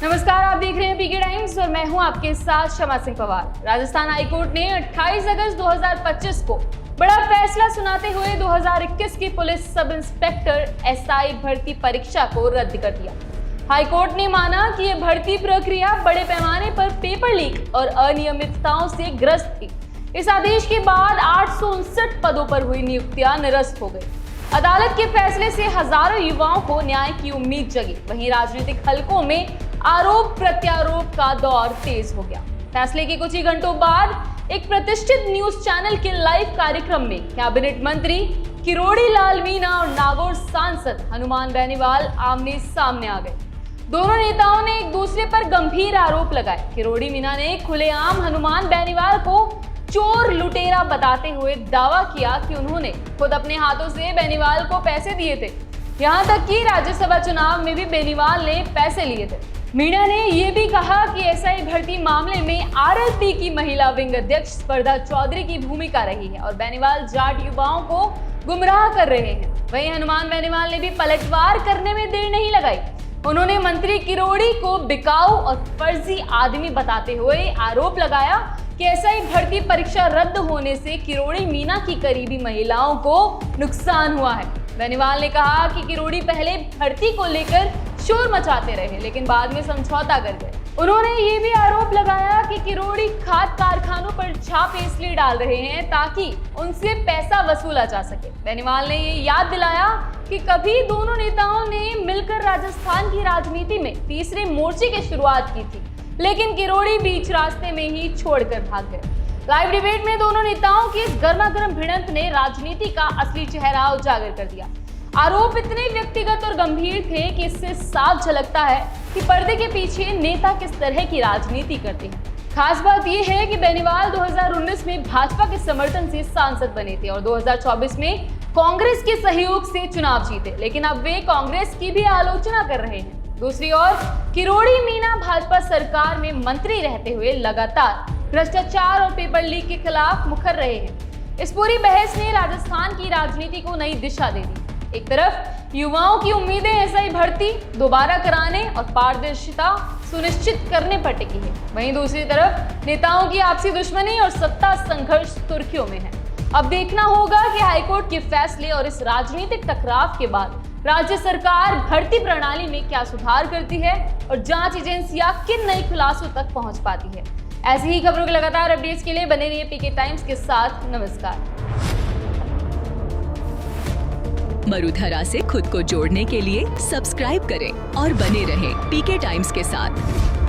नमस्कार, आप देख रहे हैं पीके टाइम्स और मैं हूं आपके साथ शमा सिंह पवार। राजस्थान हाईकोर्ट ने 28 अगस्त 2025 को बड़ा फैसला सुनाते हुए 2021 की पुलिस सब इंस्पेक्टर एसआई भर्ती परीक्षा को रद्द कर दिया। हाईकोर्ट ने माना कि यह भर्ती प्रक्रिया बड़े पैमाने पर पेपर लीक और अनियमितताओं से ग्रस्त थी। इस आदेश के बाद 859 पदों पर हुई नियुक्तियां निरस्त हो गई। अदालत के फैसले से हजारों युवाओं को न्याय की उम्मीद जगी। वहीं राजनीतिक हलकों में आरोप प्रत्यारोप का दौर तेज हो गया। फैसले के कुछ ही घंटों बाद एक प्रतिष्ठित न्यूज चैनल के लाइव कार्यक्रम में कैबिनेट मंत्री किरोड़ी लाल मीणा और नागौर सांसद हनुमान बेनीवाल आमने सामने आ गए। दोनों नेताओं ने एक दूसरे पर गंभीर आरोप लगाए। किरोड़ी मीणा ने खुलेआम हनुमान बेनीवाल को चोर लुटेरा बताते हुए दावा किया कि उन्होंने खुद अपने हाथों से बेनीवाल को पैसे दिए थे। यहां तक कि राज्यसभा चुनाव में भी बेनीवाल ने पैसे लिए थे। मीणा ने यह भी कहा कि एसआई भर्ती मामले में आरएलपी की महिला विंग अध्यक्ष स्पर्धा चौधरी की भूमिका रही है और बेनीवाल जाट युवाओं को गुमराह कर रहे हैं। वहीं हनुमान बेनीवाल ने भी पलटवार करने में देर नहीं लगाई। उन्होंने मंत्री किरोड़ी को बिकाऊ और फर्जी आदमी बताते हुए आरोप लगाया कि एसआई भर्ती परीक्षा रद्द होने से किरोड़ी मीणा की करीबी महिलाओं को नुकसान हुआ है। बेनीवाल ने कहा कि किरोड़ी पहले भर्ती को लेकर शोर मचाते रहे लेकिन बाद में समझौता कर गए। उन्होंने ये भी आरोप लगाया कि किरोड़ी खाद कारखानों पर छापे इसलिए डाल रहे हैं ताकि उनसे पैसा वसूला जा सके। बेनीवाल ने ये याद दिलाया कि कभी दोनों नेताओं ने मिलकर राजस्थान की राजनीति में तीसरे मोर्चे की शुरुआत की थी, लेकिन किरोड़ी बीच रास्ते में ही छोड़कर भाग गए। लाइव डिबेट में दोनों नेताओं की गर्मागर्म भिड़ंत ने राजनीति का असली चेहरा उजागर कर दिया। आरोप इतने व्यक्तिगत और गंभीर थे कि इससे साफ झलकता है कि पर्दे के पीछे नेता किस तरह की राजनीति करते हैं। खास बात यह है कि बेनीवाल 2019 में भाजपा के समर्थन से सांसद बने थे और 2024 में कांग्रेस के सहयोग से चुनाव जीते, लेकिन अब वे कांग्रेस की भी आलोचना कर रहे हैं। दूसरी ओर किरोड़ी मीणा भाजपा सरकार में मंत्री रहते हुए लगातार भ्रष्टाचार और पेपर लीक के खिलाफ मुखर रहे हैं। इस पूरी बहस ने राजस्थान की राजनीति को नई दिशा दे दी। एक तरफ युवाओं की उम्मीदें एसआई भर्ती दोबारा कराने और पारदर्शिता सुनिश्चित करने पर टिकी है, वहीं दूसरी तरफ नेताओं की आपसी दुश्मनी और सत्ता संघर्ष सुर्खियों में है। अब देखना होगा कि हाईकोर्ट के फैसले और इस राजनीतिक टकराव के बाद राज्य सरकार भर्ती प्रणाली में क्या सुधार करती है और जांच एजेंसियां किन नए खुलासों तक पहुंच पाती है। ऐसी ही खबरों के लगातार अपडेट्स के लिए बने रहिए पीके टाइम्स के साथ। नमस्कार। मरुधरा से खुद को जोड़ने के लिए सब्सक्राइब करें और बने रहें पीके टाइम्स के साथ।